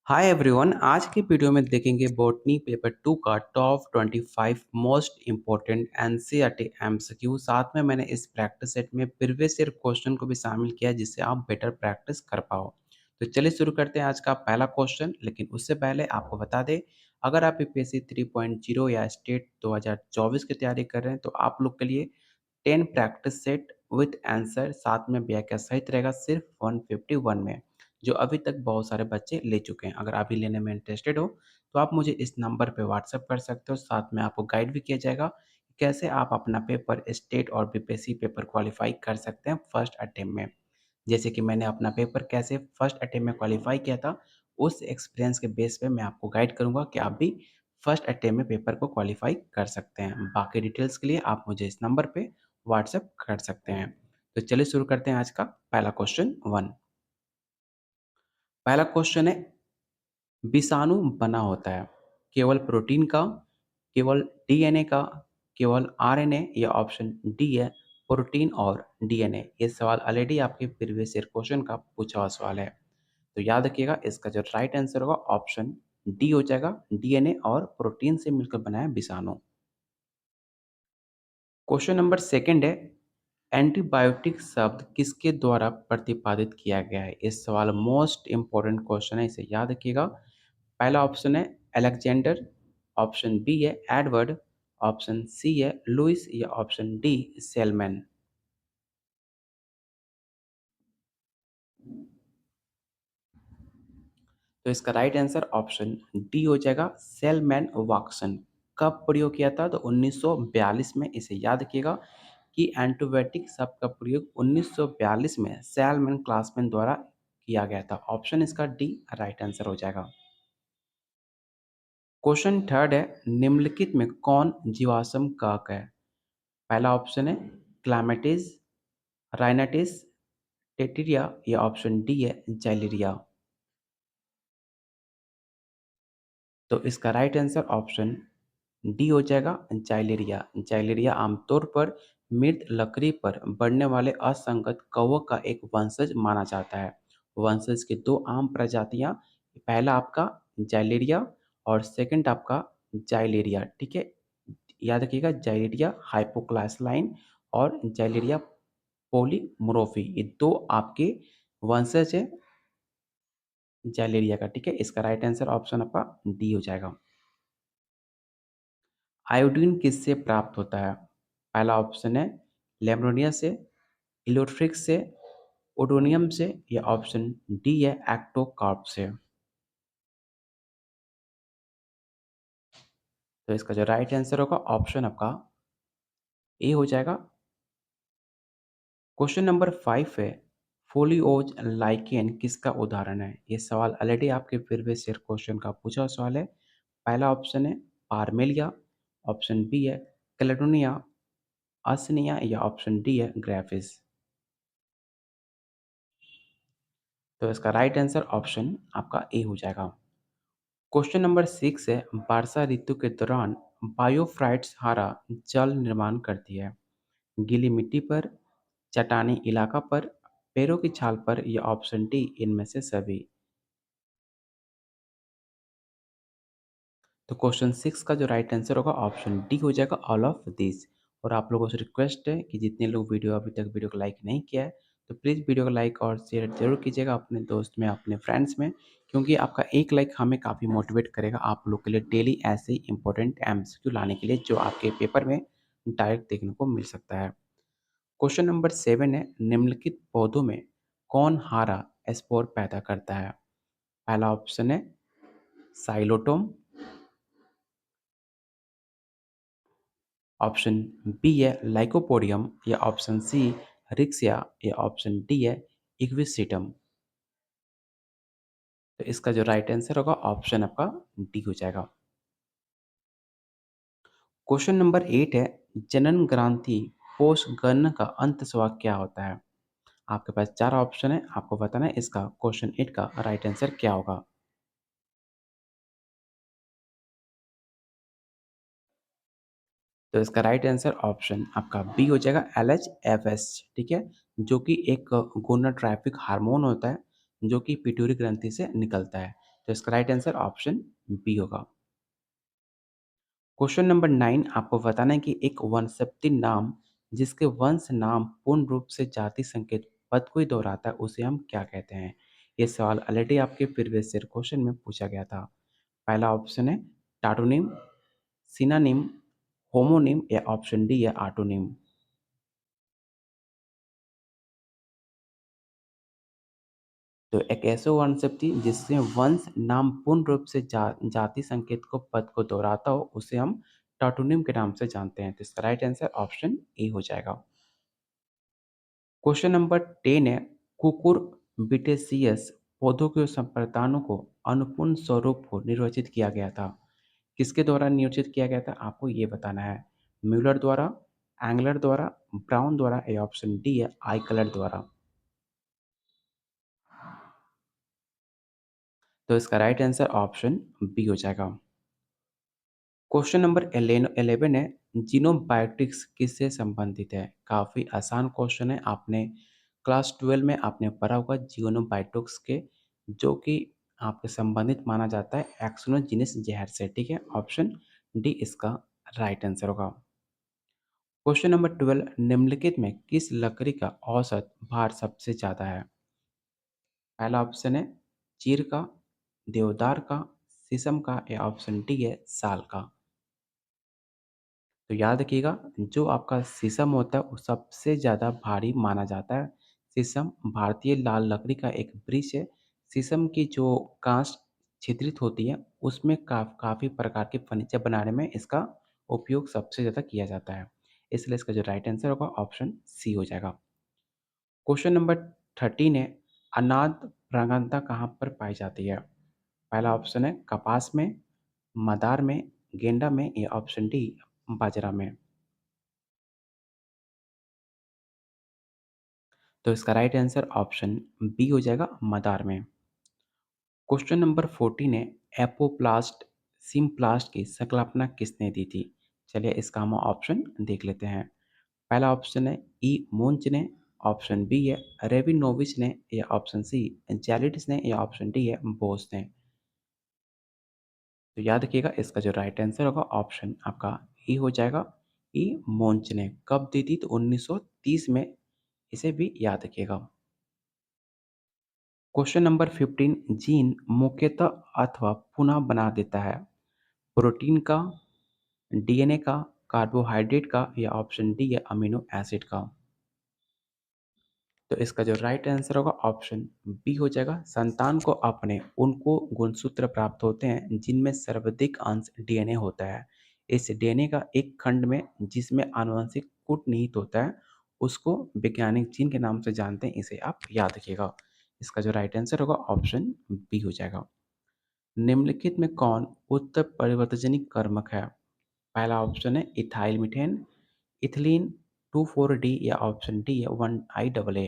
Hi everyone. आज की video में देखेंगे बॉटनी पेपर 2 का top 25 most important NCERT MCQ. साथ में मैंने इस प्रैक्टिस सेट में प्रीवियस ईयर क्वेश्चन को भी शामिल किया है जिससे आप बेटर प्रैक्टिस कर पाओ। तो चलिए शुरू करते हैं आज का पहला क्वेश्चन। लेकिन उससे पहले आपको बता दें, अगर आप यूपीएससी 3.0 या स्टेट 2024 की तैयारी कर रहे हैं तो आप लोग के लिए 10 प्रैक्टिस सेट विथ आंसर साथ में व्याख्या सहित रहेगा सिर्फ 151 में, जो अभी तक बहुत सारे बच्चे ले चुके हैं। अगर आप भी लेने में इंटरेस्टेड हो तो आप मुझे इस नंबर पे व्हाट्सएप कर सकते हो। साथ में आपको गाइड भी किया जाएगा कि कैसे आप अपना पेपर स्टेट और बीपीएससी पेपर क्वालिफाई कर सकते हैं फर्स्ट अटेम्प्ट में। जैसे कि मैंने अपना पेपर कैसे फर्स्ट अटेम्प्ट में क्वालिफाई किया था, उस एक्सपीरियंस के बेस पे मैं आपको गाइड करूंगा कि आप भी फर्स्ट अटेम्प्ट में पेपर को क्वालिफाई कर सकते हैं। बाकी डिटेल्स के लिए आप मुझे इस नंबर पे व्हाट्सएप कर सकते हैं। तो चलिए शुरू करते हैं आज का पहला क्वेश्चन वन। पहला क्वेश्चन है, विषाणु बना होता है केवल प्रोटीन का, केवल डीएनए का, केवल आरएनए, या ऑप्शन डी है प्रोटीन और डीएनए। ये सवाल ऑलरेडी आपके प्रीवियस ईयर क्वेश्चन का पूछा हुआ सवाल है। तो याद रखिएगा, इसका जो राइट आंसर होगा ऑप्शन डी हो जाएगा। डीएनए और प्रोटीन से मिलकर बना है विषाणु। क्वेश्चन नंबर सेकंड है, एंटीबायोटिक शब्द किसके द्वारा प्रतिपादित किया गया है। इस सवाल मोस्ट इंपॉर्टेंट क्वेश्चन है, इसे याद रखिएगा। पहला ऑप्शन है अलेक्जेंडर, ऑप्शन बी है एडवर्ड, ऑप्शन सी है लुइस, या ऑप्शन डी सेलमैन। तो इसका राइट आंसर ऑप्शन डी हो जाएगा, सेलमैन वाटसन। कब प्रयोग किया था? तो 1942 में। इसे याद रखिएगा कि एंटीबायोटिक शब्द का प्रयोग 1942 में सेलमैन क्लासमैन द्वारा किया गया था। ऑप्शन इसका डी राइट आंसर हो जाएगा। क्वेश्चन थर्ड है, निम्नलिखित में कौन जीवाश्म कवक है? पहला ऑप्शन है क्लामेटिस, राइनाटिस, टेटिरिया, या ऑप्शन डी है जाइलेरिया। तो इसका राइट आंसर ऑप्शन डी हो जाएगा, जाइलेरिया। जाइलेरिया आमतौर पर मृत लकड़ी पर बढ़ने वाले असंगत कवक का एक वंशज माना जाता है। वंशज की दो आम प्रजातियां, पहला आपका जाइलेरिया और सेकंड आपका जाइलेरिया। ठीक है, याद रखिएगा, जाइलेरिया हाइपोक्लासलाइन और जाइलेरिया पोलीमोरोफी, ये दो आपके वंशज है जाइलेरिया का। ठीक है, इसका राइट आंसर ऑप्शन आपका डी हो जाएगा। आयोडीन किससे प्राप्त होता है? पहला ऑप्शन है लेमोनिया से, इलेक्ट्रिक से, ओडोनियम से, या ऑप्शन डी है एक्टोकार्प से। तो इसका जो राइट आंसर होगा ऑप्शन आपका ए हो जाएगा। क्वेश्चन नंबर 5 है, फोलियोज लाइकेन किसका उदाहरण है? ये सवाल ऑलरेडी आपके प्रीवियस ईयर क्वेश्चन का पूछा हुआ सवाल है। पहला ऑप्शन है पार्मेलिया, ऑप्शन बी है कैलेडोनिया, असनिया, या ऑप्शन डी है ग्राफिस। तो इसका राइट आंसर ऑप्शन आपका ए हो जाएगा। क्वेश्चन नंबर 6 है, वर्षा ऋतु के दौरान बायोफ्राइट्स हारा जल निर्माण करती है। गीली मिट्टी पर, चट्टानी इलाका पर, पेड़ों की छाल पर, या ऑप्शन डी इनमें से सभी। तो क्वेश्चन 6 का जो राइट आंसर होगा ऑप्शन डी हो जाएगा, ऑल ऑफ दिस। और आप लोगों से रिक्वेस्ट है कि जितने लोग अभी तक वीडियो को लाइक नहीं किया है तो प्लीज़ वीडियो को लाइक और शेयर जरूर कीजिएगा अपने दोस्त में, अपने फ्रेंड्स में, क्योंकि आपका एक लाइक हमें काफ़ी मोटिवेट करेगा आप लोग के लिए डेली ऐसे ही इंपॉर्टेंट एमसीक्यू लाने के लिए जो आपके पेपर में डायरेक्ट देखने को मिल सकता है। क्वेश्चन नंबर 7 है, निम्नलिखित पौधों में कौन हारा स्पोर पैदा करता है? पहला ऑप्शन है साइलोटोम, ऑप्शन बी है लाइकोपोडियम, या ऑप्शन सी रिक्सिया, या ऑप्शन डी है इक्विसिटम। तो इसका जो राइट आंसर होगा ऑप्शन आपका डी हो जाएगा। क्वेश्चन नंबर 8 है, जनन ग्रंथि कोष गणना का अंत स्वभाव क्या होता है? आपके पास चार ऑप्शन है, आपको बताना है इसका क्वेश्चन 8 का राइट आंसर क्या होगा। तो इसका राइट आंसर ऑप्शन आपका बी हो जाएगा, LHFS। ठीक है, जो कि एक गोनाडोट्रोपिक हार्मोन होता है जो कि पिट्यूटरी ग्रंथि से निकलता है। तो इसका राइट आंसर ऑप्शन बी होगा। क्वेश्चन नंबर 9 आपको बताना है कि एक वनस्पति नाम जिसके वंश नाम पूर्ण रूप से जाति संकेत पद को ही दोहराता है उसे हम क्या कहते हैं? ये सवाल ऑलरेडी आपके प्रीवियस ईयर क्वेश्चन में पूछा गया था। पहला ऑप्शन है टाटोनिम, सिनानिम, होमोनिम या ऑप्शन डी है आटोनिम। तो एक ऐसे वनस्पति जिससे वंश नाम पूर्ण रूप से जाति संकेत को पद को दोहराता हो उसे हम टाटोनिम के नाम से जानते हैं। तो इसका राइट आंसर ऑप्शन ए हो जाएगा। क्वेश्चन नंबर 10 है कुकुरबिटेसियस पौधों के संप्रदानों को अनुपूर्ण स्वरूप को निर्वचित किया गया था। किसके द्वारा नियोजित किया गया था आपको ये बताना है। म्यूलर द्वारा, एंगलर द्वारा, ब्राउन द्वारा या ऑप्शन डी है आई कलर द्वारा। तो इसका राइट आंसर ऑप्शन बी हो जाएगा। क्वेश्चन नंबर 11 है जीनोबायोटिक्स किससे संबंधित है? काफ़ी आसान क्वेश्चन है। आपने क्लास 12 में आपने पढ़ा होगा जीनोबायोटिक्स के, जो कि आपके संबंधित माना जाता है एक्सोनोजिनस जहर से। ठीक है, ऑप्शन डी इसका राइट आंसर होगा। क्वेश्चन नंबर 12 निम्नलिखित में किस लकड़ी का औसत भार सबसे ज़्यादा है? पहला ऑप्शन है चीड़ का, देवदार का, शीशम का या ऑप्शन डी है साल का। तो याद रखिएगा, जो आपका शीशम होता है वो सबसे ज़्यादा भारी माना जाता है। शीशम भारतीय लाल लकड़ी का एक वृक्ष है। शीशम की जो काँच छिद्रित होती है उसमें काफ़ी प्रकार के फर्नीचर बनाने में इसका उपयोग सबसे ज़्यादा किया जाता है। इसलिए इसका जो राइट आंसर होगा ऑप्शन सी हो जाएगा। क्वेश्चन नंबर 13 है अनाथ प्रगंधा कहाँ पर पाई जाती है? पहला ऑप्शन है कपास में, मदार में, गेंडा में या ऑप्शन डी बाजरा में। तो इसका राइट आंसर ऑप्शन बी हो जाएगा मदार में। क्वेश्चन नंबर 14 है एपोप्लास्ट सिम्प्लास्ट की संकल्पना किसने दी थी? चलिए इसका हम ऑप्शन देख लेते हैं। पहला ऑप्शन है ई मुंच ने, ऑप्शन बी है रेबिनोविच ने या ऑप्शन सी जैलिट्स ने या ऑप्शन डी है बोस ने। तो याद रखिएगा, इसका जो राइट आंसर होगा ऑप्शन आपका ई हो जाएगा। ई मुंच ने कब दी थी? तो 1930 में। इसे भी याद रखिएगा। क्वेश्चन नंबर 15 जीन मुख्यतः अथवा पुनः बना देता है प्रोटीन का, डीएनए का, कार्बोहाइड्रेट का या ऑप्शन डी है अमीनो एसिड का। तो इसका जो राइट आंसर होगा ऑप्शन बी हो जाएगा। संतान को अपने उनको गुणसूत्र प्राप्त होते हैं जिनमें सर्वाधिक अंश डीएनए होता है। इस डीएनए का एक खंड में जिसमें आनुवंशिक कूट निहित होता है उसको वैज्ञानिक जीन के नाम से जानते हैं। इसे आप याद रखिएगा। इसका जो राइट आंसर होगा ऑप्शन बी हो जाएगा। निम्नलिखित में कौन उत्तर परिवर्तजनिक कर्मक है? पहला ऑप्शन है इथाइल मीथेन, इथिलीन, 2,4-डी या ऑप्शन डी है 1-IAA।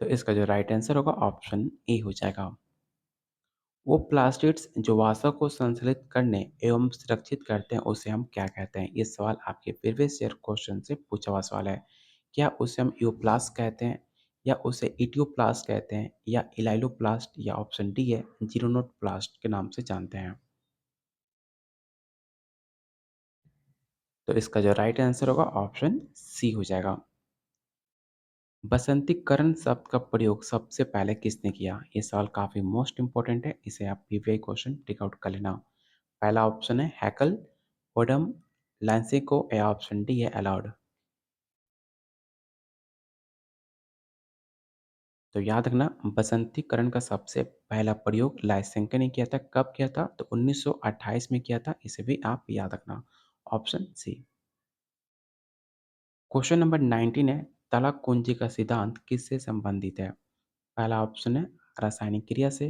तो इसका जो राइट आंसर होगा ऑप्शन ए हो जाएगा। वो प्लास्टिड्स जो वसा को संश्लेषित करने एवं सुरक्षित करते हैं उसे हम क्या कहते हैं? ये सवाल आपके प्रीवियस ईयर क्वेश्चन से पूछा हुआ सवाल है। क्या उसे हम यूप्लास्ट कहते हैं या उसे इटियोप्लास्ट कहते हैं या इलाइलोप्लास्ट या ऑप्शन डी है जीरोनोप्लास्ट के नाम से जानते हैं? तो इसका जो राइट आंसर होगा ऑप्शन सी हो जाएगा। बसंतीकरण शब्द का प्रयोग सबसे पहले किसने किया? ये सवाल काफ़ी मोस्ट इंपॉर्टेंट है। इसे आप पीवीआई क्वेश्चन टिक आउट कर लेना। पहला ऑप्शन है हैकल, ओडम, लैंसिको या ऑप्शन डी है अलाउड। तो याद रखना, बसंतीकरण का सबसे पहला प्रयोग लाइसेंको ने किया था। कब किया था? तो 1928 में किया था। इसे भी आप याद रखना, ऑप्शन सी। क्वेश्चन नंबर 19 है तलाक कुंजी का सिद्धांत किससे संबंधित है? पहला ऑप्शन है रासायनिक क्रिया से,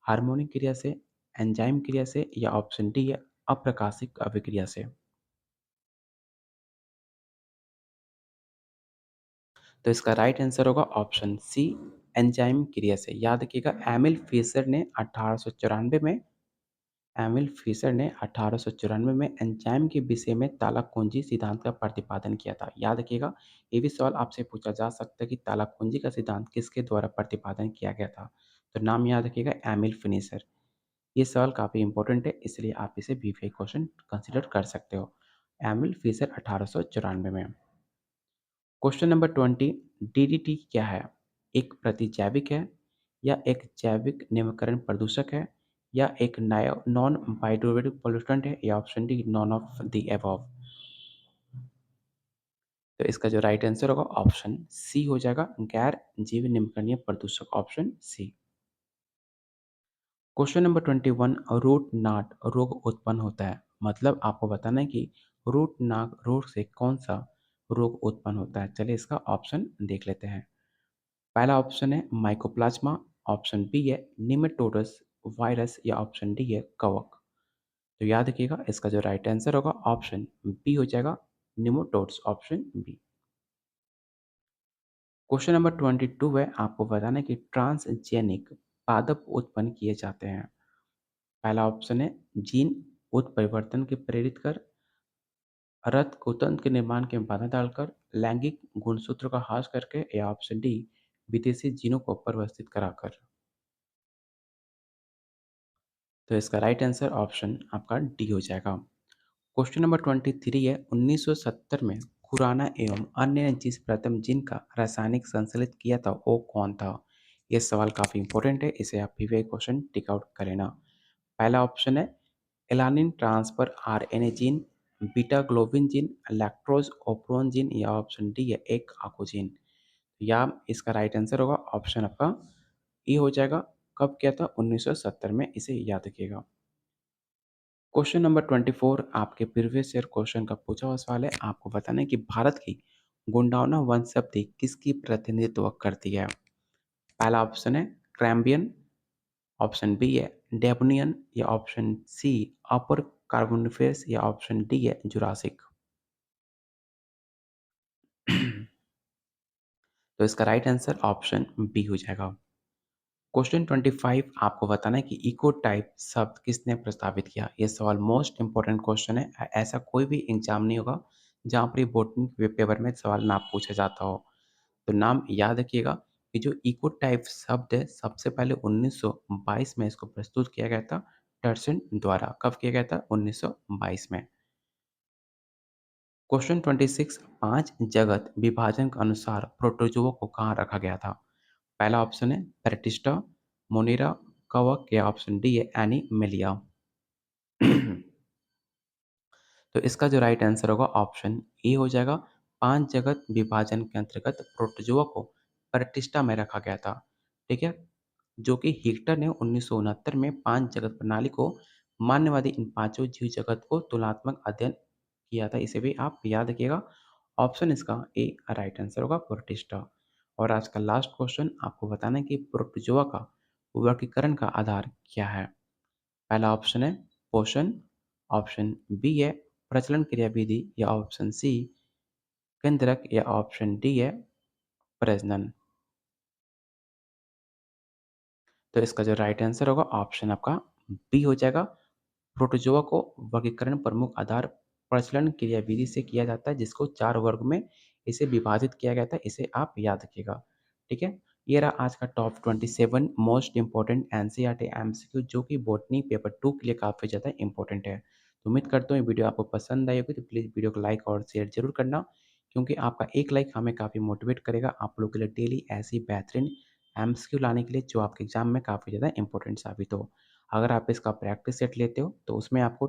हार्मोनिक क्रिया से, एंजाइम क्रिया से या ऑप्शन डी है अप्रकाशिक अभिक्रिया से। तो इसका राइट आंसर होगा ऑप्शन सी एंजाइम क्रिया से। याद रखिएगा, एमिल फिशर ने 1894 में एमिल फिशर ने 1894 में एंजाइम के विषय में ताला-कुंजी सिद्धांत का प्रतिपादन किया था। याद रखिएगा, ये भी सवाल आपसे पूछा जा सकता है कि ताला-कुंजी का सिद्धांत किसके द्वारा प्रतिपादन किया गया था? तो नाम याद रखिएगा, एमिल फिनिशर। ये सवाल काफ़ी इम्पोर्टेंट है, इसलिए आप इसे वीवीआई क्वेश्चन कंसीडर कर सकते हो। एमिल फिशर 1894 में। क्वेश्चन नंबर 20, डीडीटी क्या है? एक प्रतिजैविक है या एक जैविक निम्नकरण प्रदूषक है या एक नॉन बायोडिग्रेडेबल पॉल्यूटेंट है या option D none of the above. तो इसका जो राइट आंसर होगा ऑप्शन सी हो जाएगा, गैर जीव निम्नकरणीय प्रदूषक, option C. Question number 21, root knot रोग उत्पन्न होता है, मतलब आपको बताना है कि रूट नाक रोग से कौन सा रोग उत्पन्न होता है। चलिए इसका ऑप्शन देख लेते हैं। पहला ऑप्शन है माइकोप्लाज्मा, ऑप्शन बी है निमेटोडस वायरस या ऑप्शन डी है कवक। तो याद रखिएगा, इसका जो राइट आंसर होगा ऑप्शन बी हो जाएगा, निमोटोड्स, ऑप्शन बी। क्वेश्चन नंबर 22 है, आपको बताना है कि ट्रांसजेनिक पादप उत्पन्न किए जाते हैं। पहला ऑप्शन है जीन उत्परिवर्तन के प्रेरित कर, रक्त के निर्माण के में बाधा डालकर, लैंगिक गुणसूत्र का ह्रास करके या ऑप्शन डी विदेशी जीनों को परिवस्थित कराकर। तो इसका राइट आंसर ऑप्शन आपका डी हो जाएगा। क्वेश्चन नंबर 23 है, 1970 में खुराना एवं अन्य ने जिस प्रथम जीन का रासायनिक संश्लेषण किया था वो कौन था? ये सवाल काफ़ी इंपॉर्टेंट है, इसे आप पीवीआई क्वेश्चन टिक आउट करें ना। पहला ऑप्शन है alanine transfer RNA gene, beta globin gene, lactose operon gene या ऑप्शन डी है एक आकोजीन। या इसका राइट आंसर होगा ऑप्शन आपका ई हो जाएगा। कब किया था? 1970 में, इसे याद रखिएगा। क्वेश्चन नंबर 24 आपके प्रीवियस ईयर क्वेश्चन का पूछा हुआ सवाल है। आपको बताना है कि भारत की गुंडावना वनस्पति किसकी प्रतिनिधित्व करती है? पहला ऑप्शन है क्रैम्बियन, ऑप्शन बी है डेवनियन या ऑप्शन सी अपर कार्बोनिफेरस या ऑप्शन डी है जुरासिक। तो इसका राइट आंसर ऑप्शन बी हो जाएगा। क्वेश्चन 25 आपको बताना है कि इको टाइप शब्द किसने प्रस्तावित किया? ये सवाल मोस्ट इंपोर्टेंट क्वेश्चन है। ऐसा कोई भी एग्जाम नहीं होगा जहाँ पर ये बोटनी पेपर में सवाल ना पूछा जाता हो। तो नाम याद रखिएगा कि जो इको टाइप शब्द है, सबसे पहले 1922 में इसको प्रस्तुत किया गया था टर्सन द्वारा। कब किया गया था? 1922 में। क्वेश्चन 26, 5 जगत विभाजन के अनुसार प्रोटोजोआ को कहाँ रखा गया था? पहला ऑप्शन है पेरटिस्टा, मोनेरा, कवक या ऑप्शन डी है एनीमेलिया। तो इसका जो राइट आंसर होगा ऑप्शन ए हो जाएगा। 5 जगत विभाजन के अंतर्गत प्रोटोजोआ को पेरटिस्टा में रखा गया था। ठीक है? जो कि हिक्टर ने 1969 में 5 जगत प्रणाली को मान्यवादी इन पांचों जीव जगत को तुलनात्मक अध्ययन किया था। इसे भी आप याद रखिएगा। ऑप्शन इसका ए राइट आंसर होगा, प्रोटिस्टा। और आज का लास्ट क्वेश्चन आपको बताना है कि प्रोटोजोआ का वर्गीकरण का आधार क्या है? पहला ऑप्शन है पोषण, ऑप्शन बी है प्रचलन क्रियाविधि या ऑप्शन सी केंद्रक या ऑप्शन डी है प्रजनन। तो इसका जो राइट आंसर होगा ऑप्शन आपका बी हो जाएगा। प्रोटोजोआ को वर्गीकरण प्रमुख आधार प्रचलन क्रियाविधि से किया जाता है, जिसको 4 वर्ग में इसे विभाजित किया गया था। इसे आप याद रखिएगा। ठीक है? ये रहा आज का top 27 most important NCERT MCQ, जो कि बॉटनी पेपर 2 के लिए काफ़ी ज़्यादा इंपॉर्टेंट है। तो उम्मीद करता हूँ ये वीडियो आपको पसंद आई होगी, तो प्लीज़ वीडियो को लाइक और शेयर ज़रूर करना, क्योंकि आपका एक लाइक हमें काफ़ी मोटिवेट करेगा आप लोगों के लिए डेली ऐसी बेहतरीन एमसीक्यू लाने के लिए, जो आपके एग्जाम में काफ़ी ज़्यादा इंपॉर्टेंट साबित हो। अगर आप इसका प्रैक्टिस सेट लेते हो तो उसमें आपको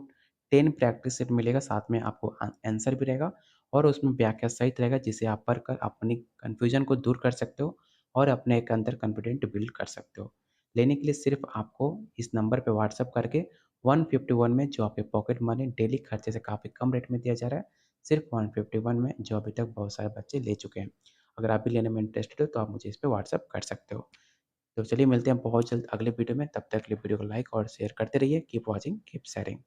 10 प्रैक्टिस सेट मिलेगा, साथ में आपको आंसर भी रहेगा और उसमें व्याख्या सहित रहेगा, जिसे आप पढ़कर अपनी कन्फ्यूजन को दूर कर सकते हो और अपने एक अंदर कॉन्फिडेंट बिल्ड कर सकते हो। लेने के लिए सिर्फ आपको इस नंबर पे व्हाट्सएप करके 151 में, जो आपके पॉकेट मनी डेली खर्चे से काफ़ी कम रेट में दिया जा रहा है, सिर्फ 151 में, जो अभी तक बहुत सारे बच्चे ले चुके हैं। अगर आप भी लेने में इंटरेस्टेड हो तो आप मुझे इस पे व्हाट्सएप कर सकते हो। तो चलिए मिलते हैं बहुत जल्द अगले वीडियो में, तब तक के लिए वीडियो को लाइक और शेयर करते रहिए। Keep watching, keep sharing.